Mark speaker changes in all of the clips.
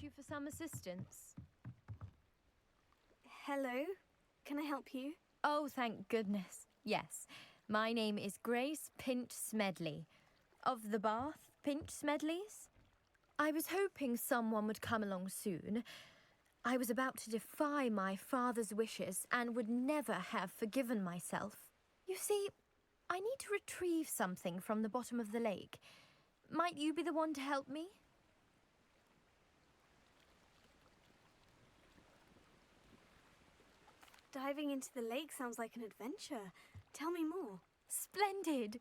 Speaker 1: you for some assistance?
Speaker 2: Hello? Can I help you?
Speaker 1: Oh, thank goodness. Yes. My name is Grace Pinch Smedley. Of the Bath Pinch Smedleys? I was hoping someone would come along soon. I was about to defy my father's wishes and would never have forgiven myself. You see, I need to retrieve something from the bottom of the lake. Might you be the one to help me?
Speaker 2: Diving into the lake sounds like an adventure. Tell me more.
Speaker 1: Splendid!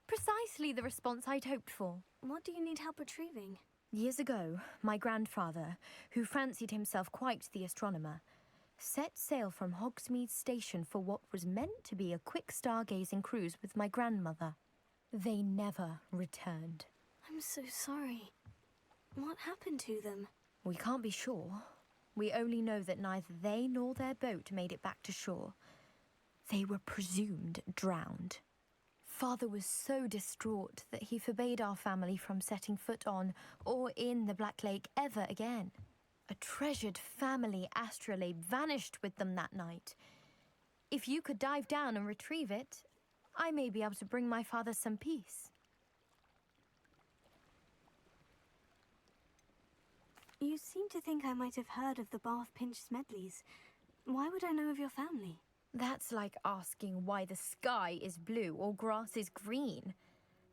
Speaker 1: Precisely the response I'd hoped for.
Speaker 2: What do you need help retrieving?
Speaker 1: Years ago, my grandfather, who fancied himself quite the astronomer, set sail from Hogsmeade Station for what was meant to be a quick stargazing cruise with my grandmother. They never returned.
Speaker 2: I'm so sorry. What happened to them?
Speaker 1: We can't be sure. We only know that neither they nor their boat made it back to shore. They were presumed drowned. Father was so distraught that he forbade our family from setting foot on or in the Black Lake ever again. A treasured family astrolabe vanished with them that night. If you could dive down and retrieve it, I may be able to bring my father some peace.
Speaker 2: You seem to think I might have heard of the Bath Pinch Smedleys. Why would I know of your family?
Speaker 1: That's like asking why the sky is blue or grass is green.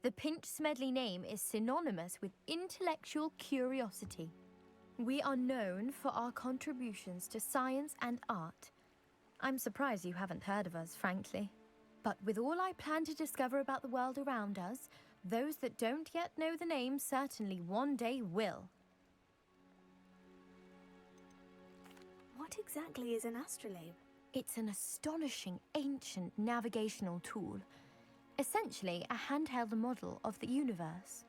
Speaker 1: The Pinch Smedley name is synonymous with intellectual curiosity. We are known for our contributions to science and art. I'm surprised you haven't heard of us, frankly. But with all I plan to discover about the world around us, those that don't yet know the name certainly one day will.
Speaker 2: What exactly is an astrolabe?
Speaker 1: It's an astonishing ancient navigational tool, essentially a handheld model of the universe.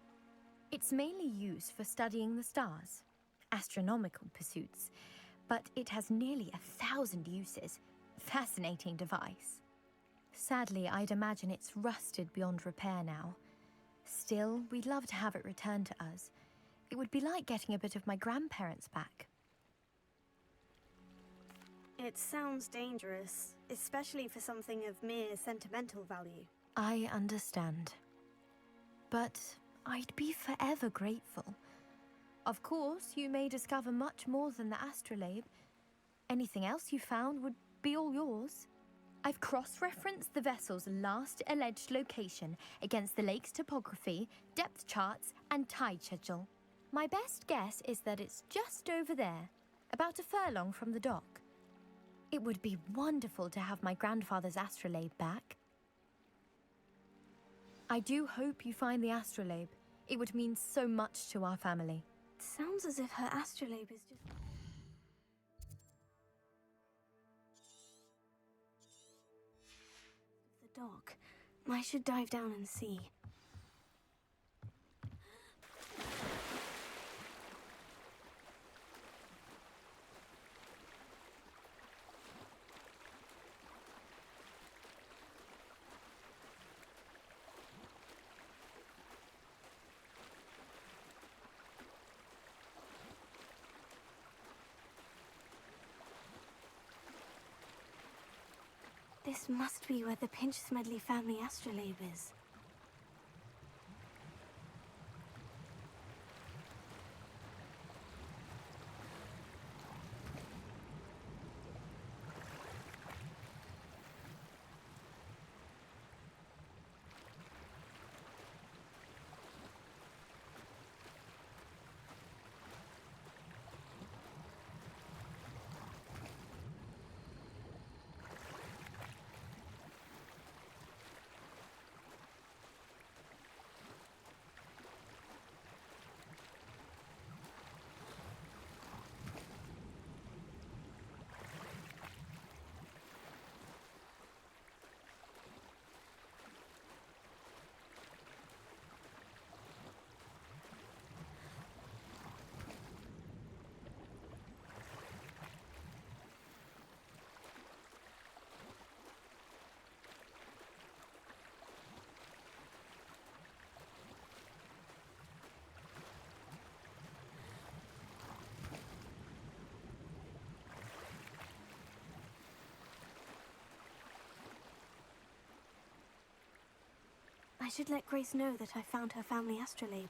Speaker 1: It's mainly used for studying the stars, astronomical pursuits, but it has nearly 1,000 uses. Fascinating device. Sadly, I'd imagine it's rusted beyond repair now. Still, we'd love to have it returned to us. It would be like getting a bit of my grandparents back.
Speaker 2: It sounds dangerous, especially for something of mere sentimental value.
Speaker 1: I understand. But I'd be forever grateful. Of course, you may discover much more than the astrolabe. Anything else you found would be all yours. I've cross-referenced the vessel's last alleged location against the lake's topography, depth charts, and tide schedule. My best guess is that it's just over there, about a furlong from the dock. It would be wonderful to have my grandfather's astrolabe back. I do hope you find the astrolabe. It would mean so much to our family.
Speaker 2: It sounds as if her astrolabe is just... the dock. I should dive down and see. This must be where the Pinch Smedley family astrolabe is. I should let Grace know that I found her family astrolabe.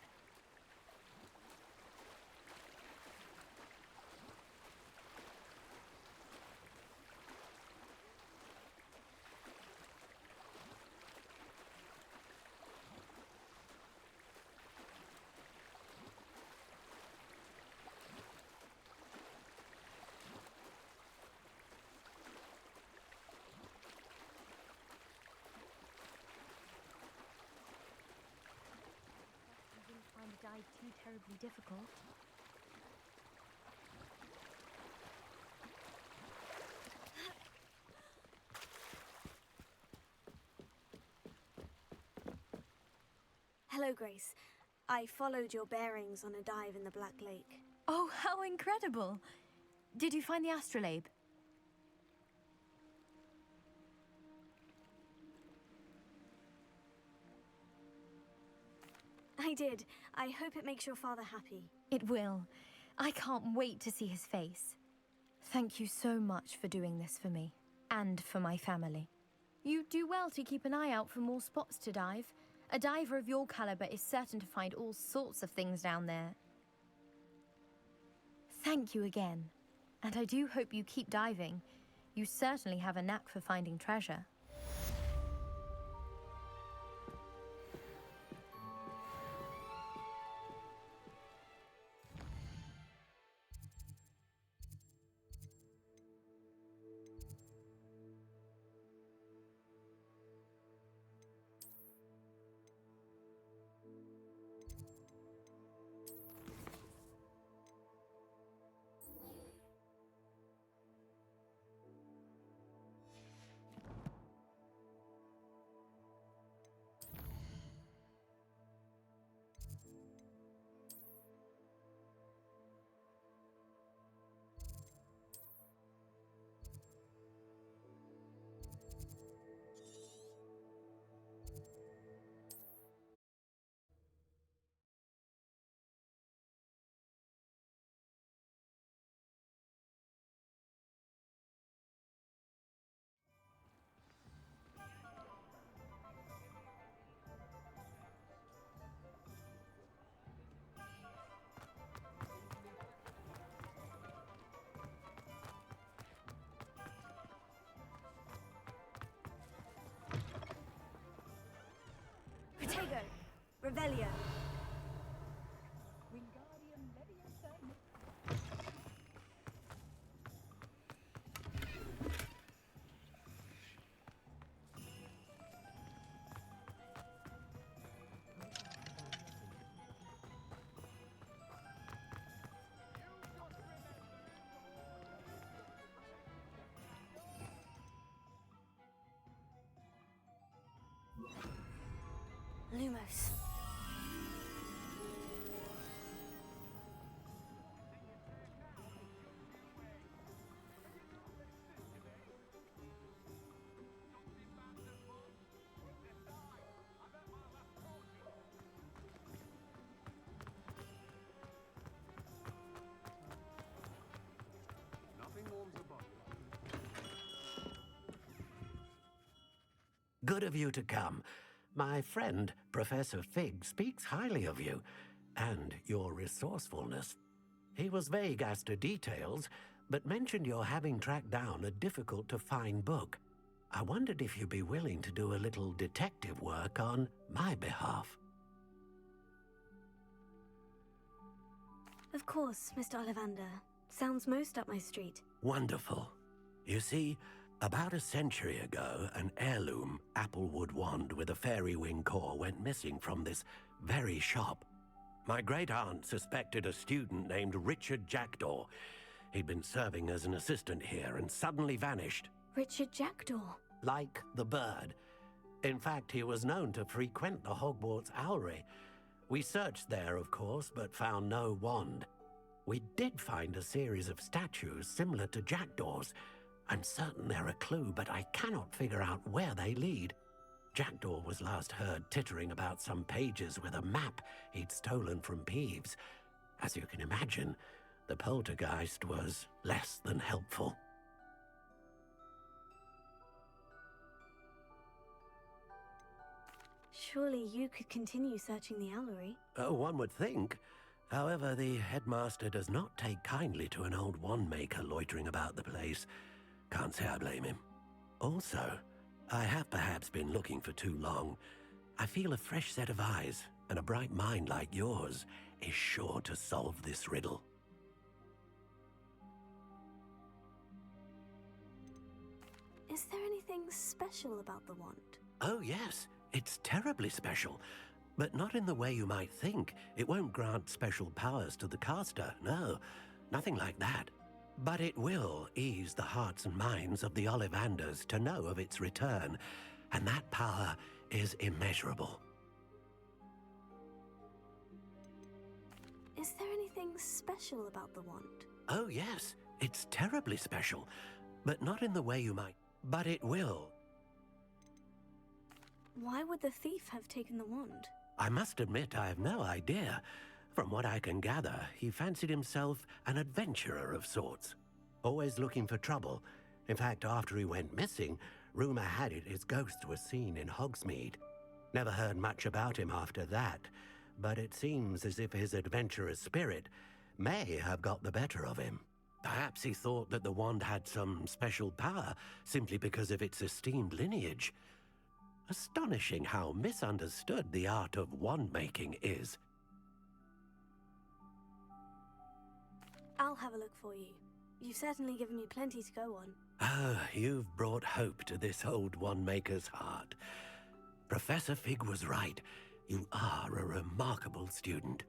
Speaker 1: You didn't find the dive too terribly difficult.
Speaker 2: Hello, Grace. I followed your bearings on a dive in the Black Lake.
Speaker 1: Oh, how incredible! Did you find the astrolabe?
Speaker 2: I did. I hope it makes your father happy.
Speaker 1: It will. I can't wait to see his face. Thank you so much for doing this for me, and for my family. You do well to keep an eye out for more spots to dive. A diver of your caliber is certain to find all sorts of things down there. Thank you again, and I do hope you keep diving. You certainly have a knack for finding treasure.
Speaker 2: Protego! Revelio! Lumos.
Speaker 3: Good of you to come. My friend, Professor Fig, speaks highly of you, and your resourcefulness. He was vague as to details, but mentioned your having tracked down a difficult-to-find book. I wondered if you'd be willing to do a little detective work on my behalf.
Speaker 2: Of course, Mr. Ollivander. Sounds most up my street.
Speaker 3: Wonderful. You see, about a century ago, an heirloom applewood wand with a fairy wing core went missing from this very shop. My great-aunt suspected a student named Richard Jackdaw. He'd been serving as an assistant here and suddenly vanished.
Speaker 2: Richard Jackdaw.
Speaker 3: Like the bird. In fact, he was known to frequent the Hogwarts Owlery. We searched there, of course, but found no wand. We did find a series of statues similar to Jackdaw's. I'm certain they're a clue, but I cannot figure out where they lead. Jackdaw was last heard tittering about some pages with a map he'd stolen from Peeves. As you can imagine, the poltergeist was less than helpful.
Speaker 2: Surely you could continue searching the owlery.
Speaker 3: One would think. However, the headmaster does not take kindly to an old wand maker loitering about the place. Can't say I blame him. Also, I have perhaps been looking for too long. I feel a fresh set of eyes, and a bright mind like yours is sure to solve this riddle.
Speaker 2: Is there anything special about the wand?
Speaker 3: Oh yes, it's terribly special. But not in the way you might think. It won't grant special powers to the caster, no. Nothing like that. But it will ease the hearts and minds of the Ollivanders to know of its return, and that power is immeasurable.
Speaker 2: Is there anything special about the wand?
Speaker 3: Oh yes, it's terribly special. But not in the way you might. But it will.
Speaker 2: Why would the thief have taken the wand?
Speaker 3: I must admit I have no idea. From what I can gather, he fancied himself an adventurer of sorts. Always looking for trouble. In fact, after he went missing, rumor had it his ghost was seen in Hogsmeade. Never heard much about him after that, but it seems as if his adventurous spirit may have got the better of him. Perhaps he thought that the wand had some special power simply because of its esteemed lineage. Astonishing how misunderstood the art of wand-making is.
Speaker 2: I'll have a look for you. You've certainly given me plenty to go on.
Speaker 3: Ah, you've brought hope to this old wand-maker's heart. Professor Fig was right. You are a remarkable student.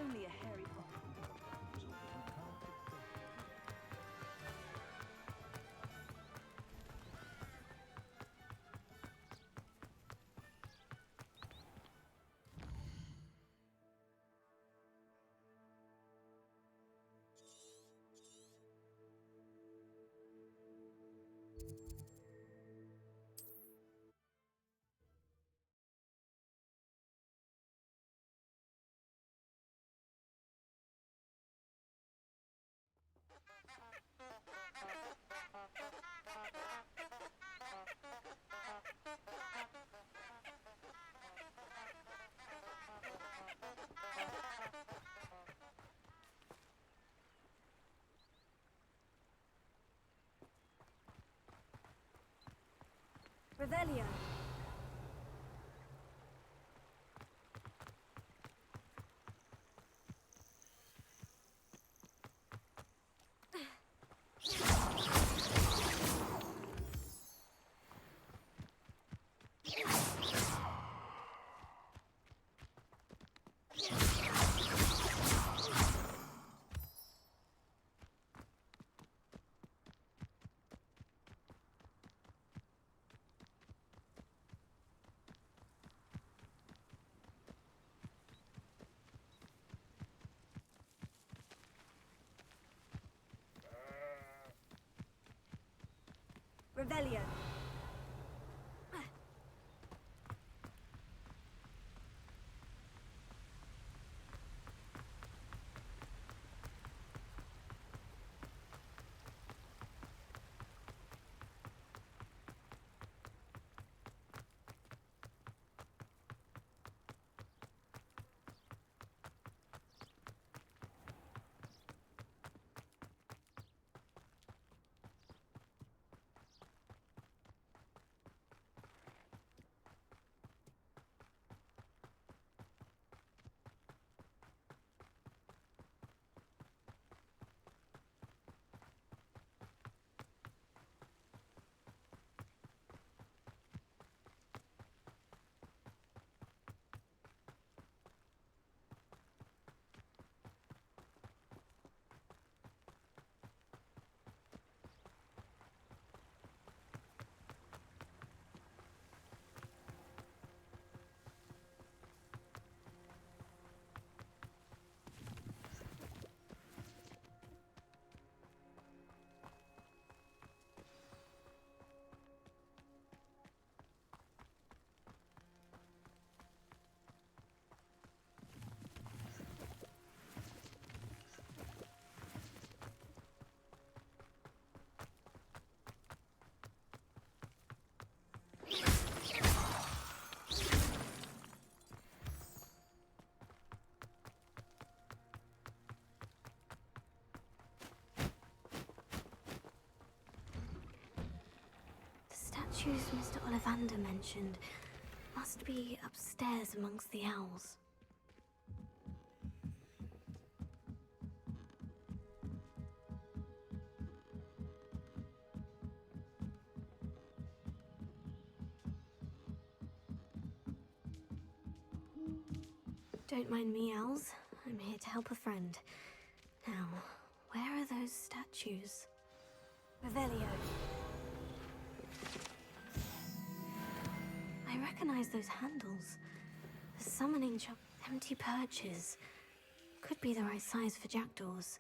Speaker 2: Only a hairy pop. Revelio. Revelio. statues Mr. Ollivander mentioned must be upstairs amongst the owls. Don't mind me, owls. I'm here to help a friend. Now, where are those statues? Revelio. I recognize those handles. The summoning empty perches. Could be the right size for jackdaws.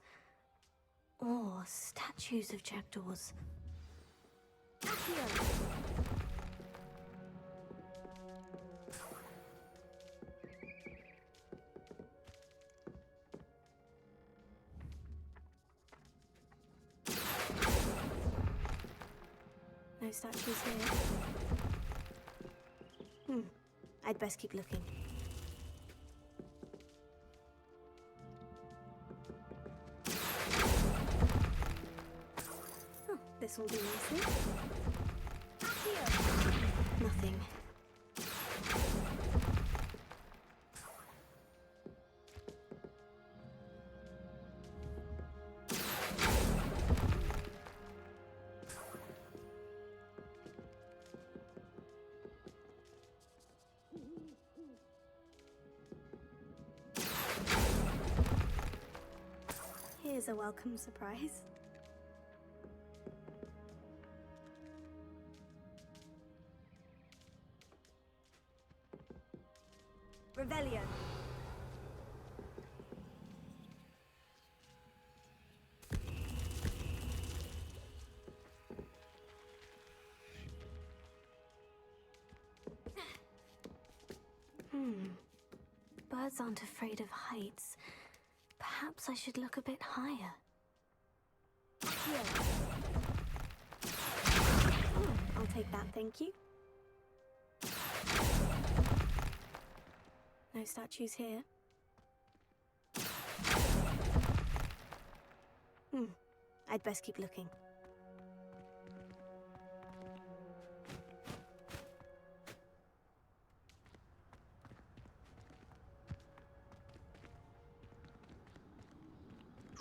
Speaker 2: Or statues of jackdaws. Accio! No statues here. I'd best keep looking. Oh, this will do nicely. Nothing. Here's a welcome surprise. Revelio. Birds aren't afraid of heights. Perhaps I should look a bit higher. Here. I'll take that, thank you. No statues here. I'd best keep looking.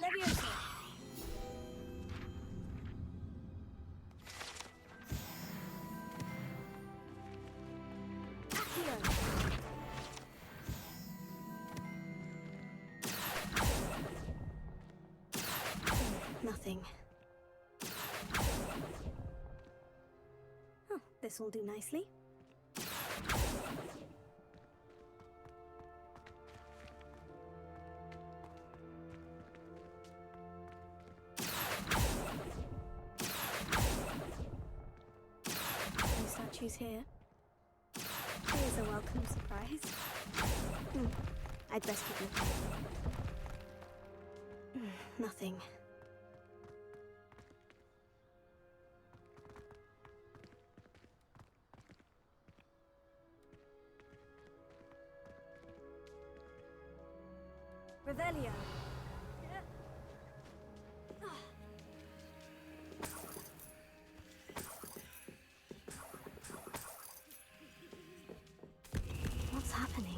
Speaker 2: Leviosa. Accio. Nothing. Oh, this will do nicely. No statues here. Here's a welcome surprise. I'd best keep looking. Nothing. Revelio. What's happening?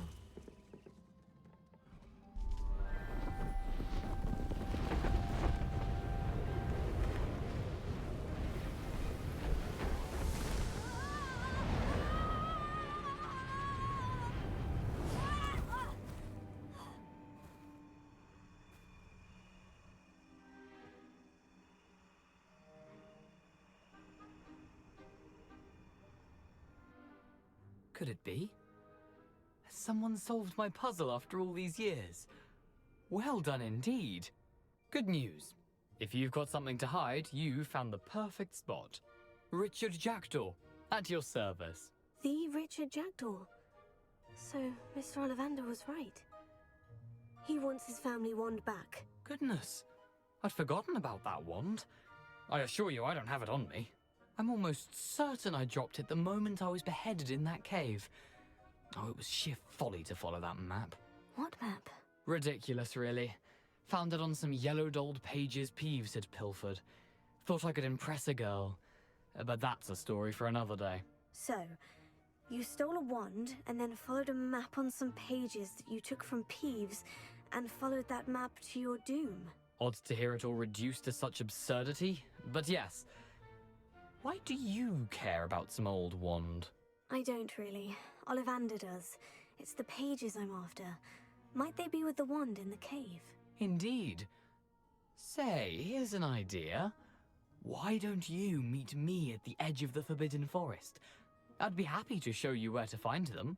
Speaker 4: Could it be? Has someone solved my puzzle after all these years? Well done indeed. Good news. If you've got something to hide, you found the perfect spot. Richard Jackdaw, at your service.
Speaker 2: The Richard Jackdaw. So, Mr. Ollivander was right. He wants his family wand back.
Speaker 4: Goodness, I'd forgotten about that wand. I assure you I don't have it on me. I'm almost certain I dropped it the moment I was beheaded in that cave. Oh, it was sheer folly to follow that map.
Speaker 2: What map?
Speaker 4: Ridiculous, really. Found it on some yellowed old pages Peeves had pilfered. Thought I could impress a girl. but that's a story for another day.
Speaker 2: So, you stole a wand and then followed a map on some pages that you took from Peeves and followed that map to your doom.
Speaker 4: Odd to hear it all reduced to such absurdity, but yes. Why do you care about some old wand?
Speaker 2: I don't really. Ollivander does. It's the pages I'm after. Might they be with the wand in the cave?
Speaker 4: Indeed. Say, here's an idea. Why don't you meet me at the edge of the Forbidden Forest? I'd be happy to show you where to find them.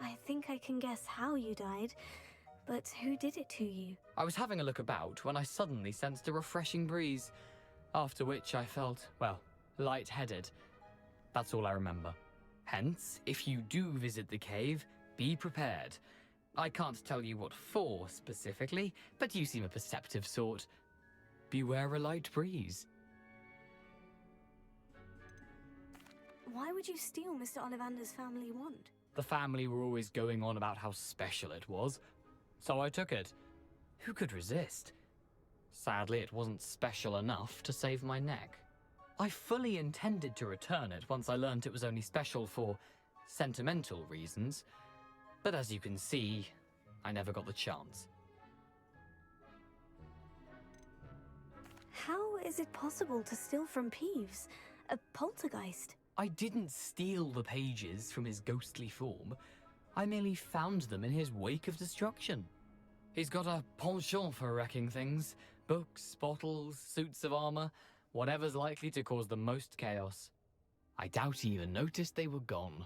Speaker 2: I think I can guess how you died, but who did it to you?
Speaker 4: I was having a look about when I suddenly sensed a refreshing breeze, after which I felt, well, lightheaded. That's all I remember. Hence, if you do visit the cave, be prepared. I can't tell you what for specifically, but you seem a perceptive sort. Beware a light breeze.
Speaker 2: Why would you steal Mr. Ollivander's family wand?
Speaker 4: The family were always going on about how special it was, so I took it. Who could resist? Sadly, it wasn't special enough to save my neck. I fully intended to return it once I learned it was only special for sentimental reasons, but as you can see, I never got the chance.
Speaker 2: How is it possible to steal from Peeves? A poltergeist?
Speaker 4: I didn't steal the pages from his ghostly form. I merely found them in his wake of destruction. He's got a penchant for wrecking things. Books, bottles, suits of armor, whatever's likely to cause the most chaos. I doubt he even noticed they were gone.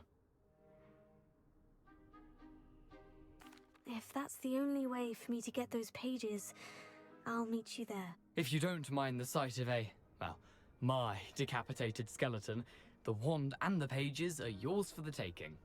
Speaker 2: If that's the only way for me to get those pages, I'll meet you there.
Speaker 4: If you don't mind the sight of my decapitated skeleton, the wand and the pages are yours for the taking.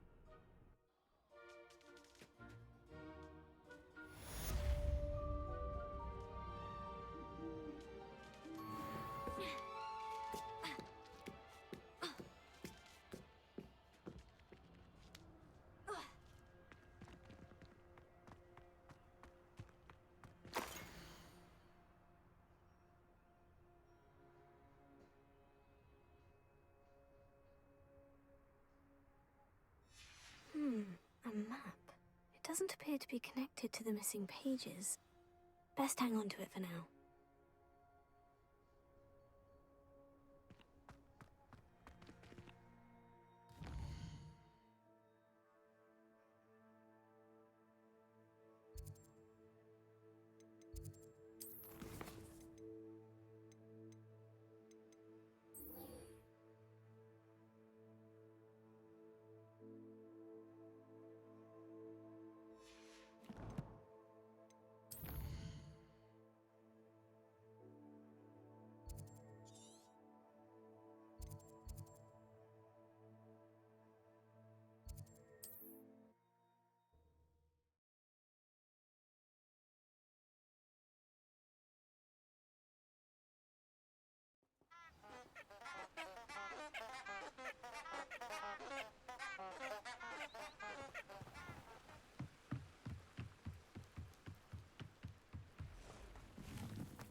Speaker 2: A map. It doesn't appear to be connected to the missing pages. Best hang on to it for now.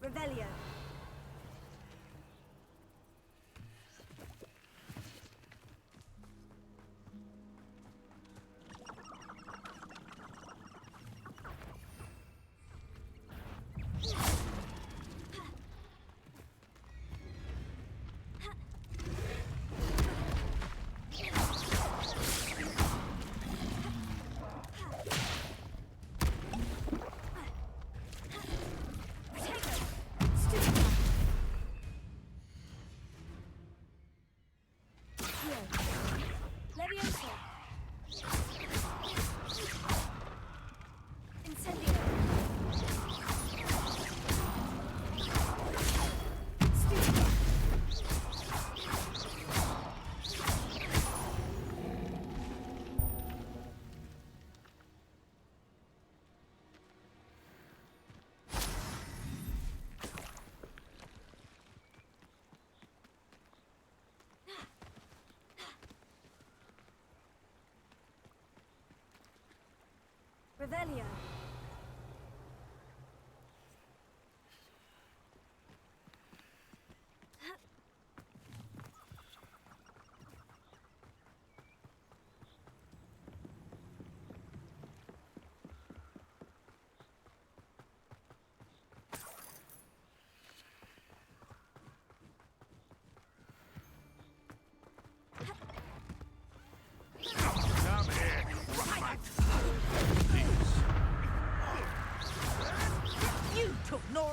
Speaker 2: Revelio. Revelio.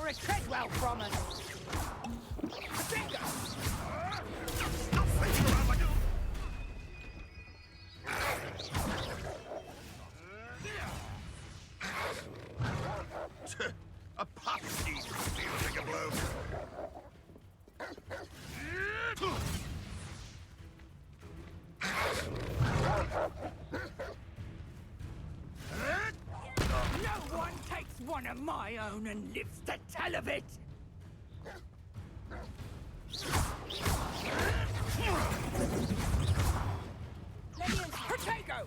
Speaker 5: for a treadwell from us.
Speaker 6: A pop scheme feels like a blow.
Speaker 5: No one takes one of my own and lives to tell of it! Potato!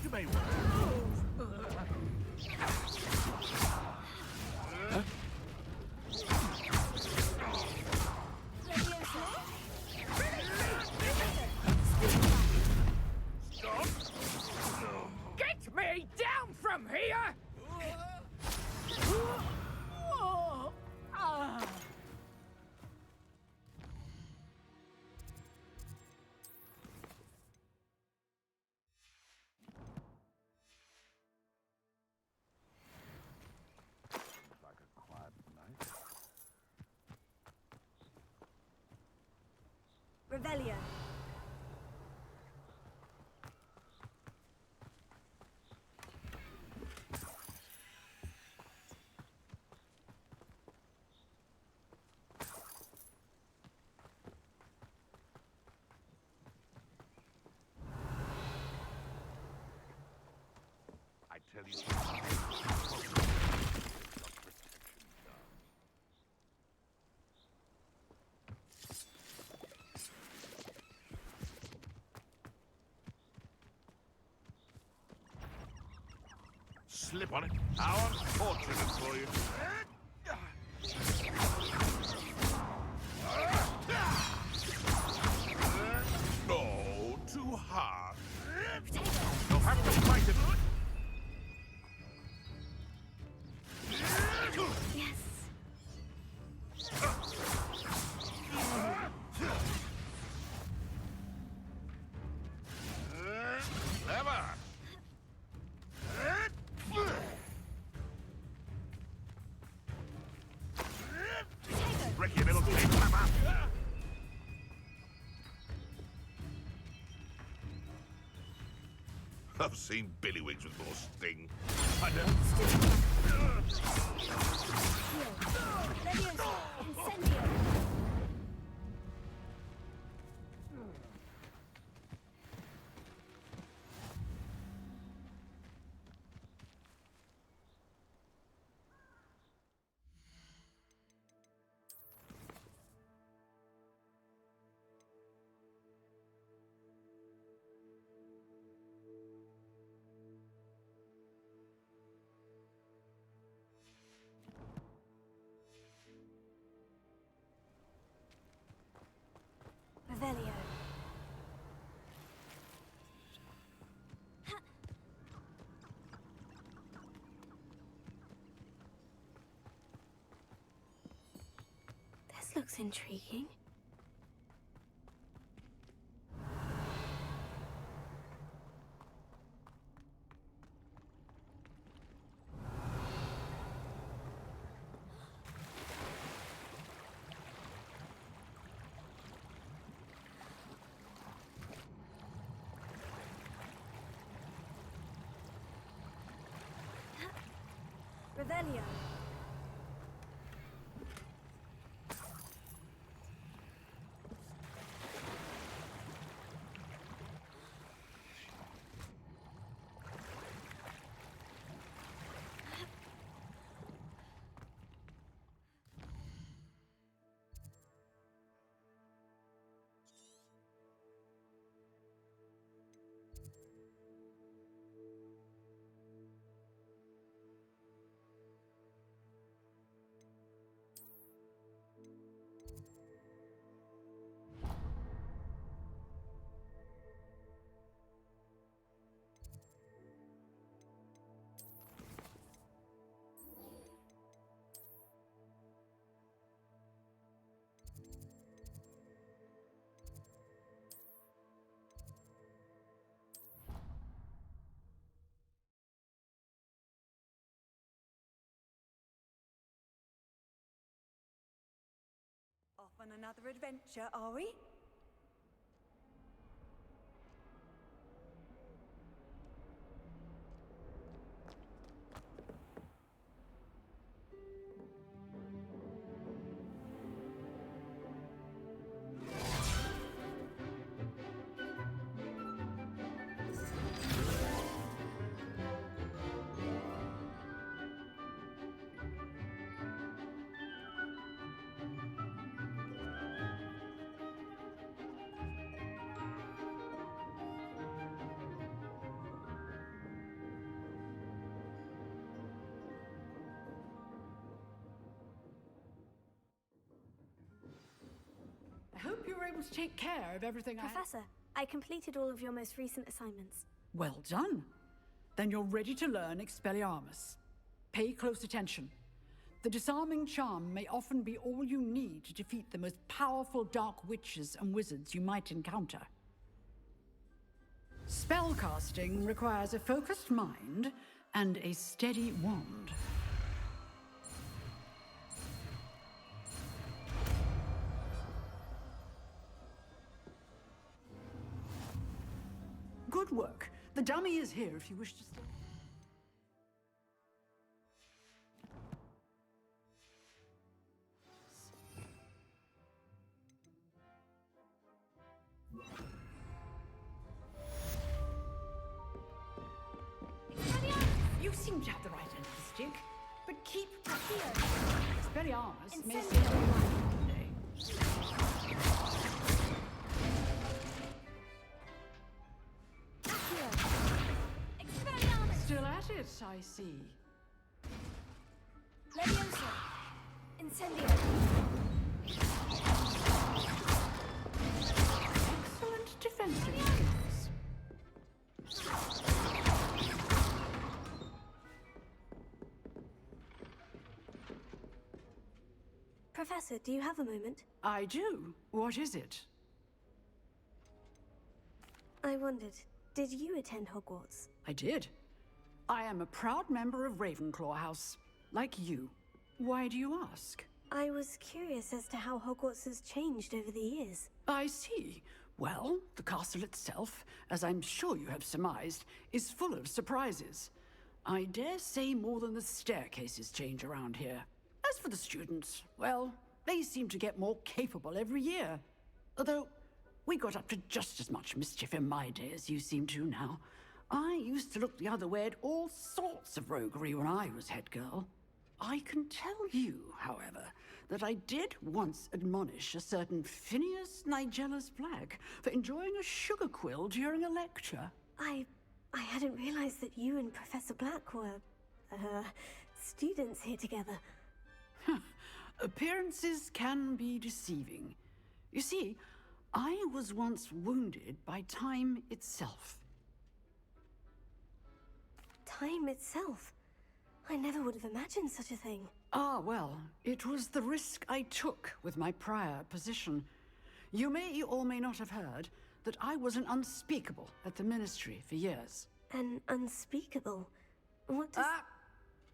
Speaker 6: You may want.
Speaker 5: Get me down from here!
Speaker 6: Like a quiet night.
Speaker 2: Revelio.
Speaker 6: I tell you. Slip on it. How unfortunate for you. No, too hard. You'll have to fight it.
Speaker 2: Yes.
Speaker 6: Clever. Break your middle teeth, clever. I've seen billywings with more sting. I know.
Speaker 2: Leviosa. Incendio. Revelio. This looks intriguing. Revelio.
Speaker 7: On another adventure, are we?
Speaker 8: I hope you were able to take care of everything
Speaker 2: Professor, I completed all of your most recent assignments.
Speaker 8: Well done. Then you're ready to learn Expelliarmus. Pay close attention. The disarming charm may often be all you need to defeat the most powerful dark witches and wizards you might encounter. Spellcasting requires a focused mind and a steady wand. Good work. The dummy is here if you wish to stay. You seem to have the right end of the stick, but keep here. Expelliarmus may save your life one day. Still at it, I see.
Speaker 2: Leviosa! Incendio!
Speaker 8: Excellent defensive skills.
Speaker 2: Professor, do you have a moment?
Speaker 8: I do. What is it?
Speaker 2: I wondered, did you attend Hogwarts?
Speaker 8: I did. I am a proud member of Ravenclaw House, like you. Why do you ask?
Speaker 2: I was curious as to how Hogwarts has changed over the years.
Speaker 8: I see. Well, the castle itself, as I'm sure you have surmised, is full of surprises. I dare say more than the staircases change around here. As for the students, well, they seem to get more capable every year. Although, we got up to just as much mischief in my day as you seem to now. I used to look the other way at all sorts of roguery when I was head girl. I can tell you, however, that I did once admonish a certain Phineas Nigellus Black for enjoying a sugar quill during a lecture.
Speaker 2: I hadn't realized that you and Professor Black were, students here together.
Speaker 8: Appearances can be deceiving. You see, I was once wounded by time itself.
Speaker 2: Time itself? I never would have imagined such a thing.
Speaker 8: Ah, well, it was the risk I took with my prior position. You may or may not have heard that I was an unspeakable at the Ministry for years.
Speaker 2: An unspeakable? What does...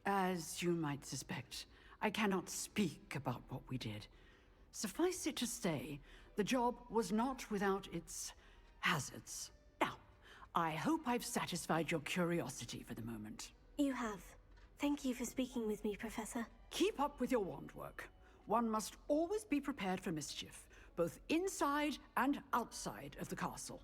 Speaker 8: As you might suspect, I cannot speak about what we did. Suffice it to say, the job was not without its hazards. Now, I hope I've satisfied your curiosity for the moment.
Speaker 2: You have. Thank you for speaking with me, Professor.
Speaker 8: Keep up with your wand work. One must always be prepared for mischief, both inside and outside of the castle.